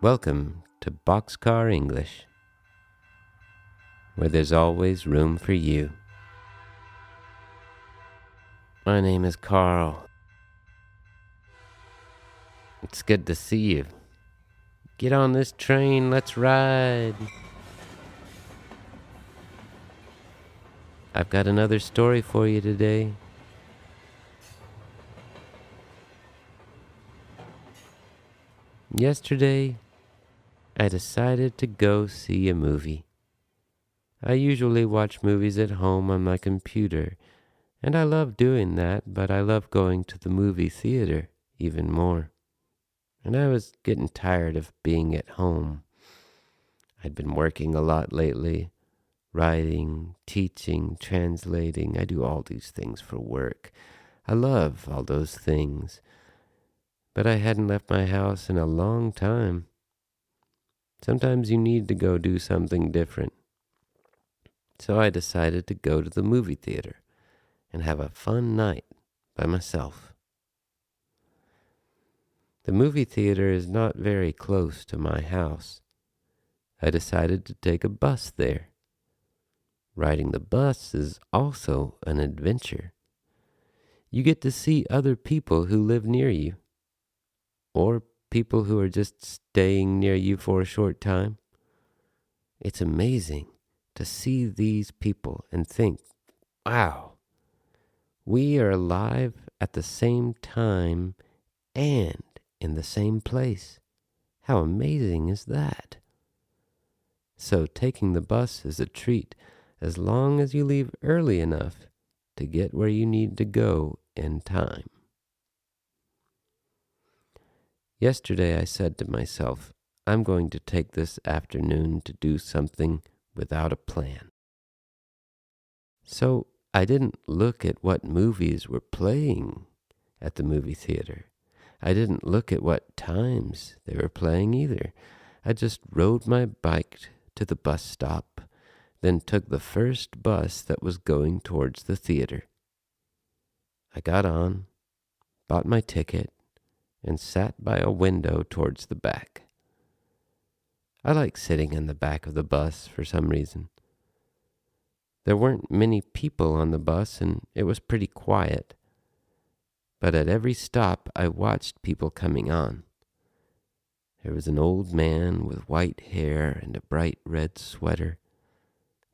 Welcome to Boxcar English, where there's always room for you. My name is Carl. It's good to see you. Get on this train, let's ride. I've got another story for you today. Yesterday, I decided to go see a movie. I usually watch movies at home on my computer, and I love doing that, but I love going to the movie theater even more. And I was getting tired of being at home. I'd been working a lot lately, writing, teaching, translating. I do all these things for work. I love all those things. But I hadn't left my house in a long time. Sometimes you need to go do something different. So I decided to go to the movie theater and have a fun night by myself. The movie theater is not very close to my house. I decided to take a bus there. Riding the bus is also an adventure. You get to see other people who live near you, or people who are just staying near you for a short time. It's amazing to see these people and think, wow, we are alive at the same time and in the same place. How amazing is that? So taking the bus is a treat as long as you leave early enough to get where you need to go in time. Yesterday I said to myself, I'm going to take this afternoon to do something without a plan. So I didn't look at what movies were playing at the movie theater. I didn't look at what times they were playing either. I just rode my bike to the bus stop, then took the first bus that was going towards the theater. I got on, bought my ticket, and sat by a window towards the back. I like sitting in the back of the bus for some reason. There weren't many people on the bus, and it was pretty quiet. But at every stop, I watched people coming on. There was an old man with white hair and a bright red sweater.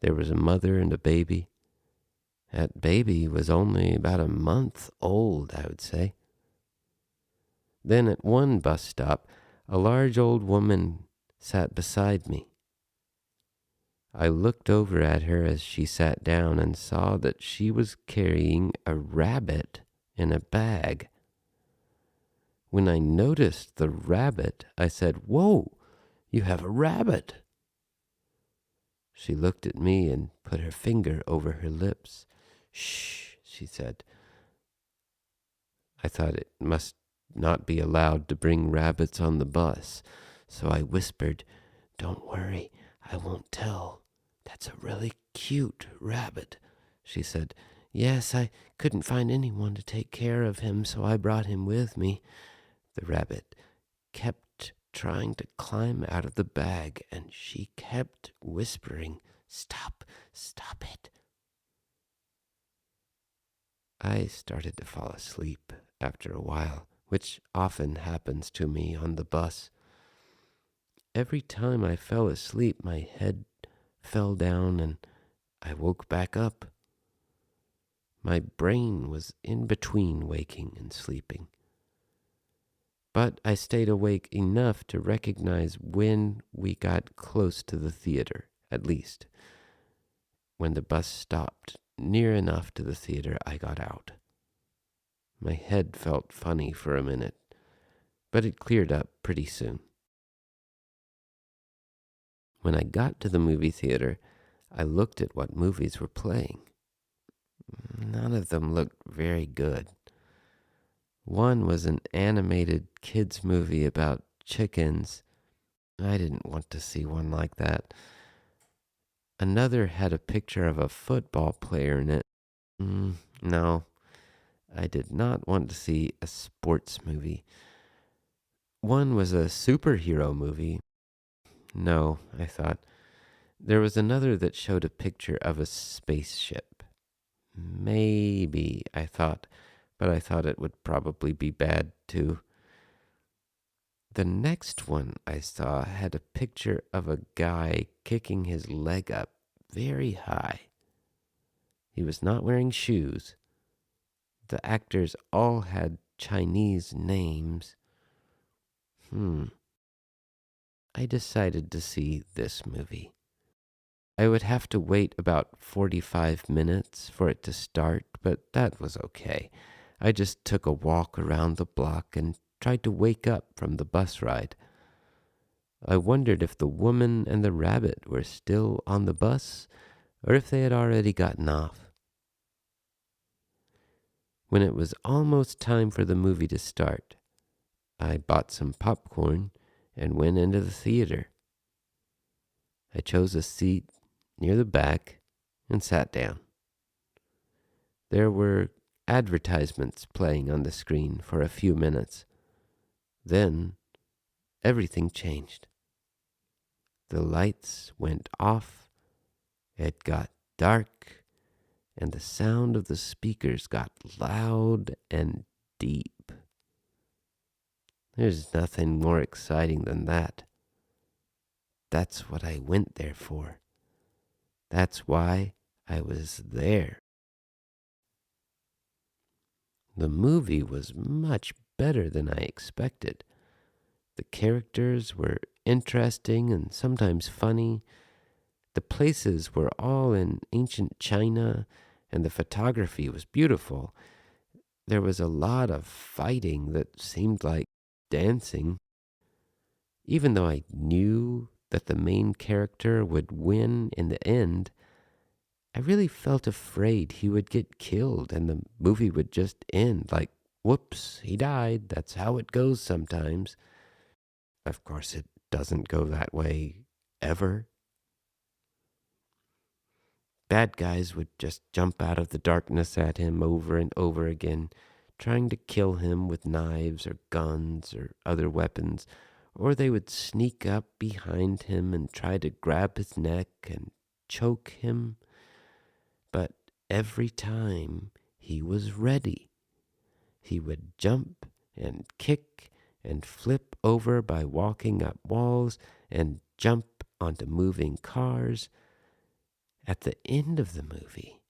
There was a mother and a baby. That baby was only about a month old, I would say. Then at one bus stop, a large old woman sat beside me. I looked over at her as she sat down and saw that she was carrying a rabbit in a bag. When I noticed the rabbit, I said, "Whoa, you have a rabbit." She looked at me and put her finger over her lips. "Shh," she said. I thought it must not be allowed to bring rabbits on the bus, so I whispered, "Don't worry, I won't tell. That's a really cute rabbit," she said. "Yes, I couldn't find anyone to take care of him, so I brought him with me." The rabbit kept trying to climb out of the bag, and she kept whispering, "Stop, stop it." I started to fall asleep after a while, which often happens to me on the bus. Every time I fell asleep, my head fell down and I woke back up. My brain was in between waking and sleeping. But I stayed awake enough to recognize when we got close to the theater, at least. When the bus stopped near enough to the theater, I got out. My head felt funny for a minute, but it cleared up pretty soon. When I got to the movie theater, I looked at what movies were playing. None of them looked very good. One was an animated kids movie about chickens. I didn't want to see one like that. Another had a picture of a football player in it. No, I did not want to see a sports movie. One was a superhero movie. No, I thought. There was another that showed a picture of a spaceship. Maybe, I thought, but I thought it would probably be bad too. The next one I saw had a picture of a guy kicking his leg up very high. He was not wearing shoes. The actors all had Chinese names. I decided to see this movie. I would have to wait about 45 minutes for it to start, but that was okay. I just took a walk around the block and tried to wake up from the bus ride. I wondered if the woman and the rabbit were still on the bus or if they had already gotten off. When it was almost time for the movie to start, I bought some popcorn and went into the theater. I chose a seat near the back and sat down. There were advertisements playing on the screen for a few minutes. Then everything changed. The lights went off, it got dark, and the sound of the speakers got loud and deep. There's nothing more exciting than that. That's what I went there for. That's why I was there. The movie was much better than I expected. The characters were interesting and sometimes funny. The places were all in ancient China, and the photography was beautiful. There was a lot of fighting that seemed like dancing. Even though I knew that the main character would win in the end, I really felt afraid he would get killed and the movie would just end like, whoops, he died. That's how it goes sometimes. Of course, it doesn't go that way ever. Bad guys would just jump out of the darkness at him over and over again, trying to kill him with knives or guns or other weapons, or they would sneak up behind him and try to grab his neck and choke him. But every time he was ready. He would jump and kick and flip over by walking up walls and jump onto moving cars. At the end of the movie,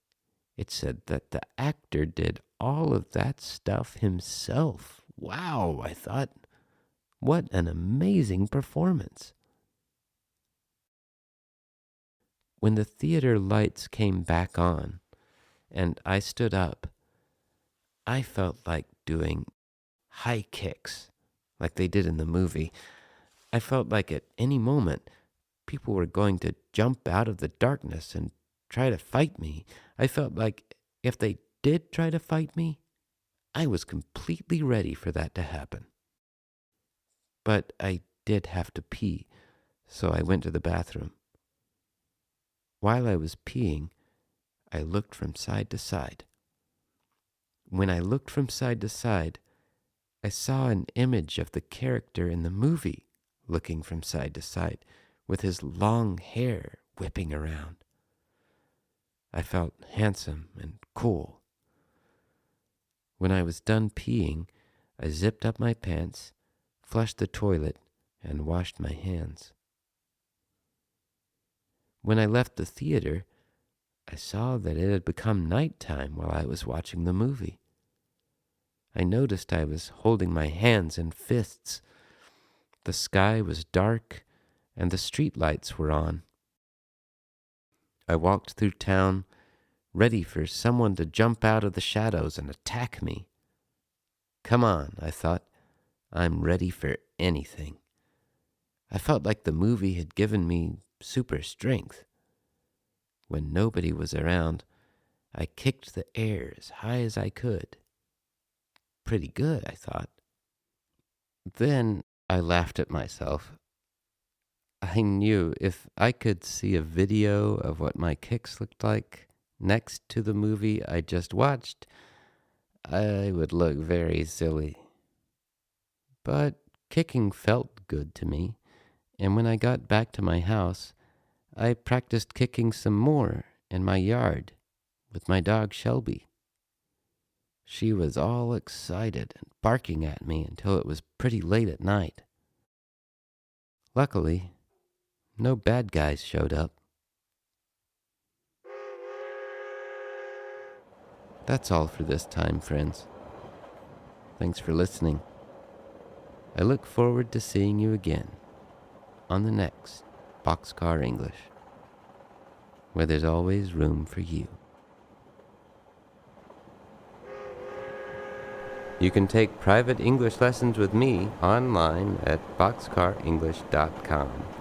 it said that the actor did all of that stuff himself. Wow, I thought, what an amazing performance. When the theater lights came back on and I stood up, I felt like doing high kicks like they did in the movie. I felt like at any moment people were going to jump out of the darkness and try to fight me. I felt like if they did try to fight me, I was completely ready for that to happen. But I did have to pee, so I went to the bathroom. While I was peeing, I looked from side to side. When I looked from side to side, I saw an image of the character in the movie looking from side to side with his long hair whipping around. I felt handsome and cool. When I was done peeing, I zipped up my pants, flushed the toilet, and washed my hands. When I left the theater, I saw that it had become nighttime while I was watching the movie. I noticed I was holding my hands in fists. The sky was dark and the street lights were on. I walked through town, ready for someone to jump out of the shadows and attack me. Come on, I thought. I'm ready for anything. I felt like the movie had given me super strength. When nobody was around, I kicked the air as high as I could. Pretty good, I thought. Then I laughed at myself. I knew if I could see a video of what my kicks looked like next to the movie I just watched, I would look very silly. But Kicking felt good to me, and when I got back to my house, I practiced kicking some more in my yard with my dog Shelby. She was all excited and barking at me until it was pretty late at night. Luckily, no bad guys showed up. That's all for this time, friends. Thanks for listening. I look forward to seeing you again on the next Boxcar English, where there's always room for you. You can take private English lessons with me online at boxcarenglish.com.